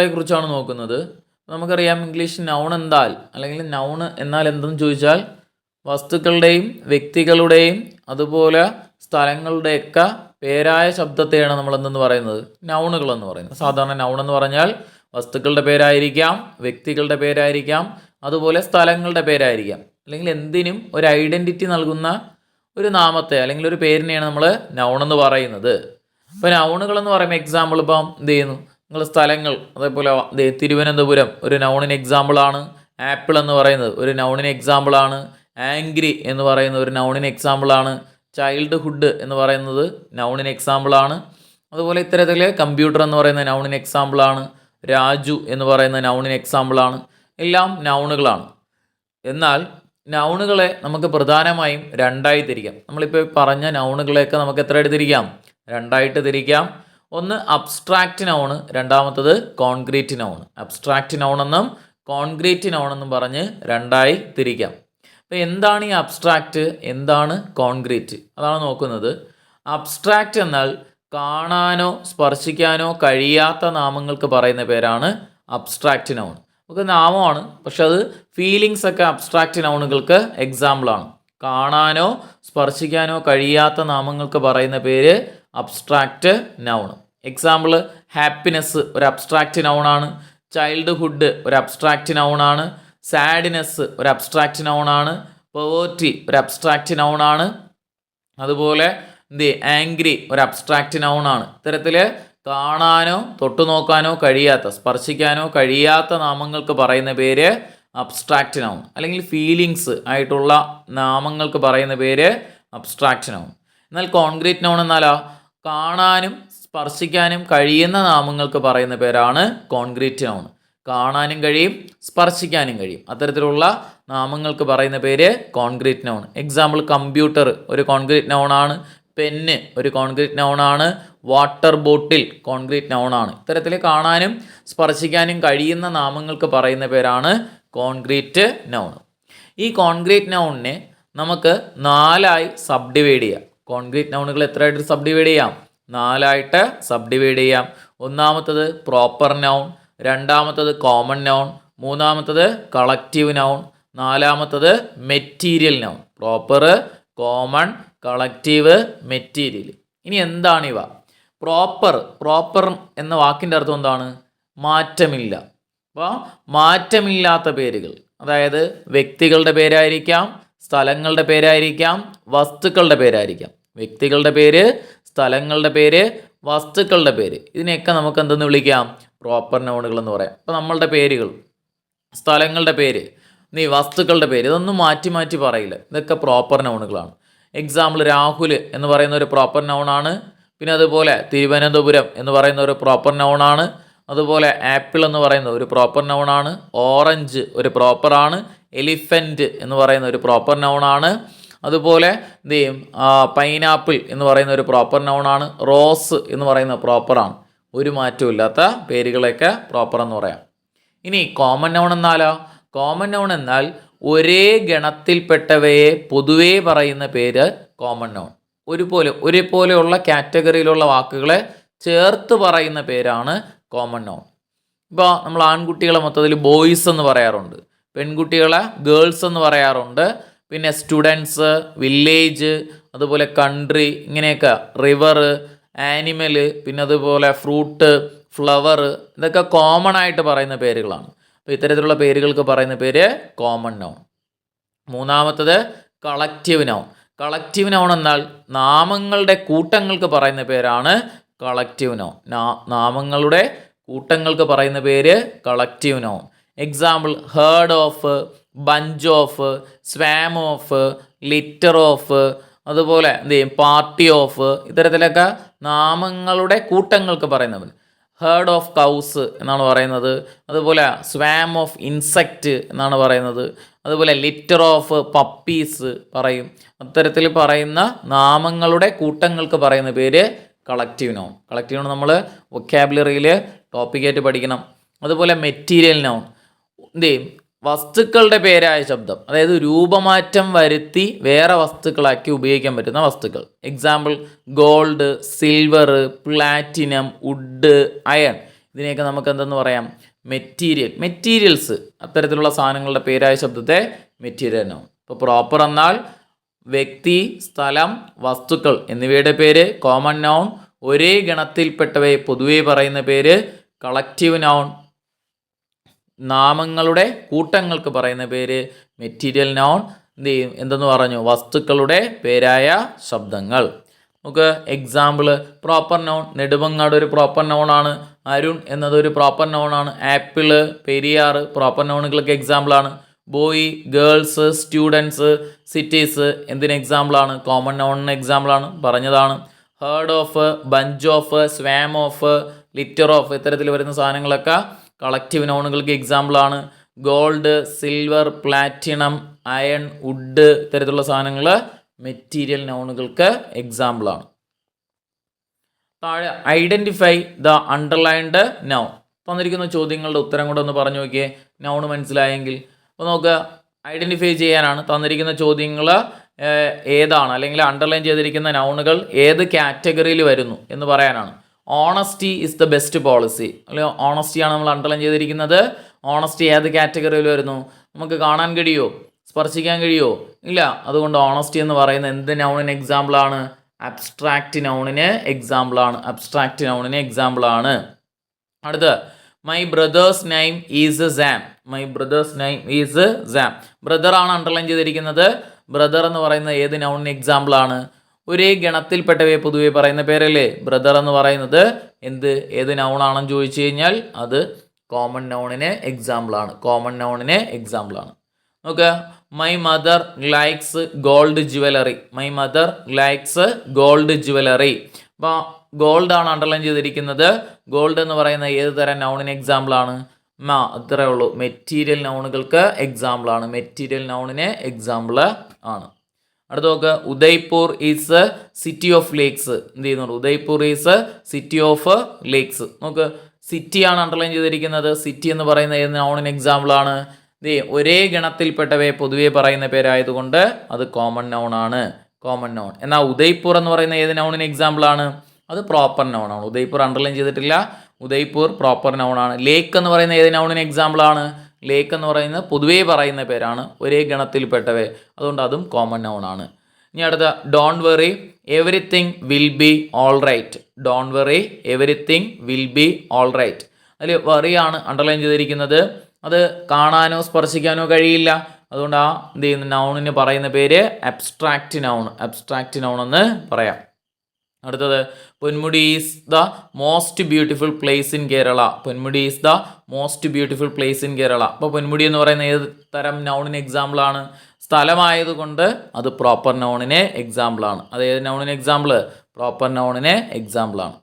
വസ്തുക്കളെ കുറിച്ചാണ് നോക്കുന്നത്. നമുക്കറിയാം ഇംഗ്ലീഷ് നൗൺ എന്താൽ അല്ലെങ്കിൽ നൗൺ എന്നാൽ എന്തെന്ന് ചോദിച്ചാൽ വസ്തുക്കളുടെയും വ്യക്തികളുടെയും അതുപോലെ സ്ഥലങ്ങളുടെയൊക്കെ പേരായ ശബ്ദത്തെയാണ് നമ്മൾ എന്തെന്ന് പറയുന്നത്, നൗണുകൾ എന്ന് പറയുന്നത്. സാധാരണ നൗൺ എന്ന് പറഞ്ഞാൽ വസ്തുക്കളുടെ പേരായിരിക്കാം, വ്യക്തികളുടെ പേരായിരിക്കാം, അതുപോലെ സ്ഥലങ്ങളുടെ പേരായിരിക്കാം, അല്ലെങ്കിൽ എന്തിനും ഒരു ഐഡൻറ്റിറ്റി നൽകുന്ന ഒരു നാമത്തെ അല്ലെങ്കിൽ ഒരു പേരിനെയാണ് നമ്മൾ നൗൺ എന്ന് പറയുന്നത്. ഇപ്പോൾ നൗണുകൾ എന്ന് പറയുമ്പോൾ എക്സാമ്പിൾ ഇപ്പം എന്ത് ചെയ്യുന്നു, നിങ്ങൾ സ്ഥലങ്ങൾ, അതേപോലെ തിരുവനന്തപുരം ഒരു നൗണിന് എക്സാമ്പിളാണ്. ആപ്പിൾ എന്ന് പറയുന്നത് ഒരു നൗണിന് എക്സാമ്പിളാണ്. ആംഗ്രി എന്ന് പറയുന്ന ഒരു നൗണിന് എക്സാമ്പിളാണ്. ചൈൽഡ്ഹുഡ് എന്ന് പറയുന്നത് നൗണിന് എക്സാമ്പിളാണ്. അതുപോലെ ഇത്തരത്തിൽ കമ്പ്യൂട്ടർ എന്ന് പറയുന്ന നൗണിന് എക്സാമ്പിളാണ്. രാജു എന്ന് പറയുന്ന നൗണിന് എക്സാമ്പിളാണ്. എല്ലാം നൗണുകളാണ്. എന്നാൽ നൗണുകളെ നമുക്ക് പ്രധാനമായും രണ്ടായി തിരിക്കാം. നമ്മളിപ്പോൾ പറഞ്ഞ നൗണുകളെയൊക്കെ നമുക്ക് എത്രയായിട്ട് തിരിക്കാം? രണ്ടായിട്ട് തിരിക്കാം. ഒന്ന് അബ്സ്ട്രാക്റ്റ് നൗണ്, രണ്ടാമത്തത് കോൺക്രീറ്റ് നൗണ്. അബ്സ്ട്രാക്റ്റ് നൗണെന്നും കോൺക്രീറ്റ് നൗണെന്നും പറഞ്ഞ് രണ്ടായി തിരിക്കാം. അപ്പോൾ എന്താണ് ഈ അബ്സ്ട്രാക്റ്റ്, എന്താണ് കോൺക്രീറ്റ്, അതാണ് നോക്കുന്നത്. അബ്സ്ട്രാക്റ്റ് എന്നാൽ കാണാനോ സ്പർശിക്കാനോ കഴിയാത്ത നാമങ്ങൾക്ക് പറയുന്ന പേരാണ് അബ്സ്ട്രാക്റ്റ് നൗൺ. നമുക്ക് നാമമാണ്, പക്ഷെ അത് ഫീലിങ്സ് ഒക്കെ അബ്സ്ട്രാക്റ്റ് നൗണുകൾക്ക് എക്സാമ്പിളാണ്. കാണാനോ സ്പർശിക്കാനോ കഴിയാത്ത നാമങ്ങൾക്ക് പറയുന്ന പേര് അബ്സ്ട്രാക്റ്റ് നൗൺ. എക്സാമ്പിൾ ഹാപ്പിനെസ് ഒരു അബ്സ്ട്രാക്റ്റ് നൗണാണ്. ചൈൽഡ്ഹുഡ് ഒരു അബ്സ്ട്രാക്റ്റ് നൗണാണ്. സാഡ്നെസ് ഒരു അബ്സ്ട്രാക്റ്റ് നൗണാണ്. പോവർട്ടി ഒരു അബ്സ്ട്രാക്റ്റ് നൗണാണ്. അതുപോലെ ആംഗ്രി ഒരു അബ്സ്ട്രാക്റ്റ് നൗണാണ്. ഇത്തരത്തിൽ കാണാനോ തൊട്ടു നോക്കാനോ കഴിയാത്ത, സ്പർശിക്കാനോ കഴിയാത്ത നാമങ്ങൾക്ക് പറയുന്ന പേര് അബ്സ്ട്രാക്റ്റ് നൗൺ, അല്ലെങ്കിൽ ഫീലിങ്സ് ആയിട്ടുള്ള നാമങ്ങൾക്ക് പറയുന്ന പേര് അബ്സ്ട്രാക്റ്റ് നൗൺ. എന്നാൽ കോൺക്രീറ്റ് നൗൺ എന്നാലോ കാണാനും സ്പർശിക്കാനും കഴിയുന്ന നാമങ്ങൾക്ക് പറയുന്ന പേരാണ് കോൺക്രീറ്റ് നൗൺ. കാണാനും കഴിയും, സ്പർശിക്കാനും കഴിയും, അത്തരത്തിലുള്ള നാമങ്ങൾക്ക് പറയുന്ന പേര് കോൺക്രീറ്റ് നൗൺ. എക്സാമ്പിൾ കമ്പ്യൂട്ടർ ഒരു കോൺക്രീറ്റ് നൗണാണ്. പെന്ന് ഒരു കോൺക്രീറ്റ് നൗണാണ്. വാട്ടർ ബോട്ടിൽ കോൺക്രീറ്റ് നൗണാണ്. ഇത്തരത്തിൽ കാണാനും സ്പർശിക്കാനും കഴിയുന്ന നാമങ്ങൾക്ക് പറയുന്ന പേരാണ് കോൺക്രീറ്റ് നൗൺ. ഈ കോൺക്രീറ്റ് നൗണിനെ നമുക്ക് നാലായി സബ് ഡിവൈഡ് ചെയ്യാം. കോൺക്രീറ്റ് നൗണുകൾ എത്രയായിട്ട് സബ് ഡിവൈഡ് ചെയ്യാം? നാലായിട്ട് സബ് ഡിവൈഡ് ചെയ്യാം. ഒന്നാമത്തത് പ്രോപ്പർ നൗൺ, രണ്ടാമത്തത് കോമൺ നൗൺ, മൂന്നാമത്തത് കളക്റ്റീവ് നൗൺ, നാലാമത്തത് material noun. Proper, common, collective, material. ഇനി എന്താണിവ? പ്രോപ്പർ എന്ന വാക്കിൻ്റെ അർത്ഥം എന്താണ്? മാറ്റമില്ല. അപ്പോൾ മാറ്റമില്ലാത്ത പേരുകൾ, അതായത് വ്യക്തികളുടെ പേരായിരിക്കാം, സ്ഥലങ്ങളുടെ പേരായിരിക്കാം, വസ്തുക്കളുടെ പേരായിരിക്കാം. വ്യക്തികളുടെ പേര്, സ്ഥലങ്ങളുടെ പേര്, വസ്തുക്കളുടെ പേര്, ഇതിനെയൊക്കെ നമുക്ക് എന്തെന്ന് വിളിക്കാം? പ്രോപ്പർ നൗണുകൾ എന്ന് പറയാം. അപ്പോൾ നമ്മളുടെ പേരുകൾ, സ്ഥലങ്ങളുടെ പേര്, വസ്തുക്കളുടെ പേര്, ഇതൊന്നും മാറ്റി മാറ്റി പറയില്ല. ഇതൊക്കെ പ്രോപ്പർ നൗണുകളാണ്. എക്സാമ്പിൾ രാഹുൽ എന്ന് പറയുന്ന ഒരു പ്രോപ്പർ നൗണാണ്. പിന്നെ അതുപോലെ തിരുവനന്തപുരം എന്ന് പറയുന്ന ഒരു പ്രോപ്പർ നൗണാണ്. അതുപോലെ ആപ്പിൾ എന്ന് പറയുന്ന ഒരു പ്രോപ്പർ നൗണാണ്. ഓറഞ്ച് ഒരു പ്രോപ്പറാണ്. എലിഫൻറ്റ് എന്ന് പറയുന്ന ഒരു പ്രോപ്പർ നൗണാണ്. അതുപോലെ പൈനാപ്പിൾ എന്ന് പറയുന്ന ഒരു പ്രോപ്പർ നൗണാണ്. റോസ് എന്ന് പറയുന്ന പ്രോപ്പറാണ്. ഒരു മാറ്റവും ഇല്ലാത്ത പേരുകളെയൊക്കെ പ്രോപ്പർ എന്ന് പറയാം. ഇനി കോമൺ നൗൺ എന്നാലോ? കോമൺ നൗൺ എന്നാൽ ഒരേ ഗണത്തിൽപ്പെട്ടവയെ പൊതുവേ പറയുന്ന പേര് കോമൺ നൗൺ. ഒരേപോലെയുള്ള കാറ്റഗറിയിലുള്ള വാക്കുകളെ ചേർത്ത് പറയുന്ന പേരാണ് കോമൺ നൗൺ. ഇപ്പോൾ നമ്മൾ ആൺകുട്ടികളെ മൊത്തത്തിൽ ബോയ്സ് എന്ന് പറയാറുണ്ട്, പെൺകുട്ടികളെ ഗേൾസ് എന്ന് പറയാറുണ്ട്. പിന്നെ സ്റ്റുഡൻസ്, വില്ലേജ്, അതുപോലെ കൺട്രി, ഇങ്ങനെയൊക്കെ റിവർ, ആനിമൽ, പിന്നെ അതുപോലെ ഫ്രൂട്ട്, ഫ്ലവർ, ഇതൊക്കെ കോമൺ ആയിട്ട് പറയുന്ന പേരുകളാണ്. അപ്പോൾ ഇത്തരത്തിലുള്ള പേരുകൾക്ക് പറയുന്ന പേര് കോമൺ നൗൺ. മൂന്നാമത്തത് കളക്റ്റീവ് നൗൺ. കളക്റ്റീവ് നൗൺ എന്നാൽ നാമങ്ങളുടെ കൂട്ടങ്ങൾക്ക് പറയുന്ന പേരാണ് കളക്റ്റീവ് നൗൺ. നാമങ്ങളുടെ കൂട്ടങ്ങൾക്ക് പറയുന്ന പേര് collective noun. Example heard of, bunch of, swarm of, litter of, അതുപോലെ പാർട്ടി ഓഫ്, ഇത്തരത്തിലൊക്കെ നാമങ്ങളുടെ കൂട്ടങ്ങൾക്ക് പറയുന്നത്. ഹേർഡ് ഓഫ് കൗസ് എന്നാണ് പറയുന്നത്. അതുപോലെ സ്വാം ഓഫ് ഇൻസെക്റ്റ് എന്നാണ് പറയുന്നത്. അതുപോലെ ലിറ്റർ ഓഫ് പപ്പീസ് പറയും. അത്തരത്തിൽ പറയുന്ന നാമങ്ങളുടെ കൂട്ടങ്ങൾക്ക് പറയുന്ന പേര് കളക്റ്റീവ് നൗൺ. കളക്റ്റീവ് നൗൺ നമ്മൾ വൊക്കാബുലറിയിൽ ടോപ്പിക്കായിട്ട് പഠിക്കണം. അതുപോലെ മെറ്റീരിയൽ നൗൺ വസ്തുക്കളുടെ പേരായ ശബ്ദം, അതായത് രൂപമാറ്റം വരുത്തി വേറെ വസ്തുക്കളാക്കി ഉപയോഗിക്കാൻ പറ്റുന്ന വസ്തുക്കൾ. Example gold, silver, platinum, wood, iron, ഇതിനെയൊക്കെ നമുക്ക് എന്തെന്ന് പറയാം? മെറ്റീരിയൽസ്, അത്തരത്തിലുള്ള സാധനങ്ങളുടെ പേരായ ശബ്ദത്തെ മെറ്റീരിയൽ നൗൺ. ഇപ്പോൾ പ്രോപ്പർ എന്നാൽ വ്യക്തി, സ്ഥലം, വസ്തുക്കൾ എന്നിവയുടെ പേര് കോമൺ നൗൺ. ഒരേ ഗണത്തിൽപ്പെട്ടവയെ പൊതുവെ പറയുന്ന പേര് കളക്റ്റീവ് നൗൺ. നാമങ്ങളുടെ കൂട്ടങ്ങൾക്ക് പറയുന്ന പേര് മെറ്റീരിയൽ നൗൺ. എന്തെന്ന് പറഞ്ഞു? വസ്തുക്കളുടെ പേരായ ശബ്ദങ്ങൾ. നമുക്ക് എക്സാമ്പിൾ പ്രോപ്പർ നൗൺ. നെടുമങ്ങാട് ഒരു പ്രോപ്പർ നൗണാണ്. അരുൺ എന്നതൊരു പ്രോപ്പർ നൗണാണ്. ആപ്പിള്, പെരിയാർ പ്രോപ്പർ നൗണുകൾക്ക് എക്സാമ്പിളാണ്. ബോയ്, ഗേൾസ്, സ്റ്റുഡൻസ്, സിറ്റീസ് എന്തിന് എക്സാമ്പിളാണ്? കോമൺ നൗണിന് എക്സാമ്പിളാണ്, പറഞ്ഞതാണ്. Herd of, bunch of, swarm of, litter of ഇത്തരത്തിൽ വരുന്ന സാധനങ്ങളൊക്കെ കളക്റ്റീവ് നൗണുകൾക്ക് എക്സാമ്പിളാണ്. Gold, silver, platinum, iron, wood ഇത്തരത്തിലുള്ള സാധനങ്ങൾ മെറ്റീരിയൽ നൗണുകൾക്ക് എക്സാമ്പിളാണ്. താഴെ ഐഡൻറ്റിഫൈ ദ അണ്ടർലൈൻഡ് നൗൺ. തന്നിരിക്കുന്ന ചോദ്യങ്ങളുടെ ഉത്തരം കൂടെ ഒന്ന് പറഞ്ഞു നോക്കിയേ, നൗൺ മനസ്സിലായെങ്കിൽ. അപ്പോൾ നമുക്ക് ഐഡൻറ്റിഫൈ ചെയ്യാനാണ്. തന്നിരിക്കുന്ന ചോദ്യങ്ങൾ ഏതാണ്, അല്ലെങ്കിൽ അണ്ടർലൈൻ ചെയ്തിരിക്കുന്ന നൗണുകൾ ഏത് കാറ്റഗറിയിൽ വരുന്നു എന്ന് പറയാനാണ്. Honesty is the best policy, അല്ലെങ്കിൽ ഓണസ്റ്റിയാണ് നമ്മൾ അണ്ടർലൈൻ ചെയ്തിരിക്കുന്നത്. ഓണസ്റ്റി ഏത് കാറ്റഗറിയിൽ വരുന്നു? നമുക്ക് കാണാൻ കഴിയുമോ? സ്പർശിക്കാൻ കഴിയുമോ? ഇല്ല. അതുകൊണ്ട് ഓണസ്റ്റി എന്ന് പറയുന്ന എന്ത് നൗണിന് എക്സാമ്പിളാണ്? അബ്സ്ട്രാക്റ്റ് നൗണിന് എക്സാമ്പിളാണ്. അബ്സ്ട്രാക്റ്റ് നൗണിന് എക്സാമ്പിളാണ്. അടുത്ത് my brother's name is Sam. My brother's name is Sam. Brother ആണ് അണ്ടർലൈൻ ചെയ്തിരിക്കുന്നത്. ബ്രദർ എന്ന് പറയുന്ന ഏത് നൗണിന് എക്സാമ്പിളാണ്? ഒരേ ഗണത്തിൽപ്പെട്ടവയെ പൊതുവെ പറയുന്ന പേരല്ലേ ബ്രദർ എന്ന് പറയുന്നത്. ഏത് നൗണാണെന്ന് ചോദിച്ചു കഴിഞ്ഞാൽ അത് കോമൺ നൗണിന് എക്സാമ്പിളാണ്. കോമൺ നൗണിന് എക്സാമ്പിളാണ്. നോക്കുക, my mother likes gold jewellery. My mother likes gold jewellery. അപ്പോൾ ഗോൾഡ് ആണ് അണ്ടർലൈൻ ചെയ്തിരിക്കുന്നത്. ഗോൾഡ് എന്ന് പറയുന്ന ഏത് തരം നൗണിന് എക്സാമ്പിളാണ്? അത്രേ ഉള്ളൂ. മെറ്റീരിയൽ നൗണുകൾക്ക് എക്സാമ്പിളാണ്. മെറ്റീരിയൽ നൗണിന് എക്സാമ്പിൾ ആണ്. അടുത്ത നോക്കുക, Udaipur is city of lakes. എന്ത് ചെയ്യുന്നുണ്ട്? Udaipur is city of lakes. നോക്ക്, സിറ്റിയാണ് അണ്ടർലൈൻ ചെയ്തിരിക്കുന്നത്. സിറ്റി എന്ന് പറയുന്ന ഏത് നൗണിന് എക്സാമ്പിളാണ്? ഒരേ ഗണത്തിൽപ്പെട്ടവയെ പൊതുവെ പറയുന്ന പേരായതുകൊണ്ട് അത് കോമൺ നൗൺ ആണ്. Common noun. എന്നാൽ ഉദയ്പൂർ എന്ന് പറയുന്ന ഏത് നൗണിന് എക്സാമ്പിളാണ്? അത് പ്രോപ്പർ നൗൺ ആണ്. ഉദയ്പൂർ അണ്ടർലൈൻ ചെയ്തിട്ടില്ല. ഉദയ്പൂർ പ്രോപ്പർ നൗൺ ആണ്. ലേക്ക് എന്ന് പറയുന്ന ഏത് നൗണിന് എക്സാമ്പിളാണ്? ലേക്ക് എന്ന് പറയുന്നത് പൊതുവേ പറയുന്ന പേരാണ്, ഒരേ ഗണത്തിൽപ്പെട്ടവയെ. അതുകൊണ്ട് അതും കോമൺ നൗൺ ആണ്. ഇനി അടുത്ത don't worry everything will be all right. Don't worry everything will be all right. അതിൽ വെറിയാണ് അണ്ടർലൈൻ ചെയ്തിരിക്കുന്നത്. അത് കാണാനോ സ്പർശിക്കാനോ കഴിയില്ല. അതുകൊണ്ട് എന്ത് ചെയ്യുന്ന നൗണിന് പറയുന്ന പേര് അബ്സ്ട്രാക്റ്റ് നൗൺ. അബ്സ്ട്രാക്റ്റ് നൗൺ എന്ന് പറയാം. അടുത്തത് Ponmudi is the most beautiful place in Kerala. Ponmudi is the most beautiful place in Kerala. അപ്പോൾ പൊന്മുടി എന്ന് പറയുന്ന ഏത് തരം നൗണിന് എക്സാമ്പിളാണ്? സ്ഥലമായതുകൊണ്ട് അത് പ്രോപ്പർ നൗണിന് എക്സാമ്പിളാണ്. അത് ഏത് നൗണിന് എക്സാമ്പിൾ? പ്രോപ്പർ നൗണിന് എക്സാമ്പിളാണ്.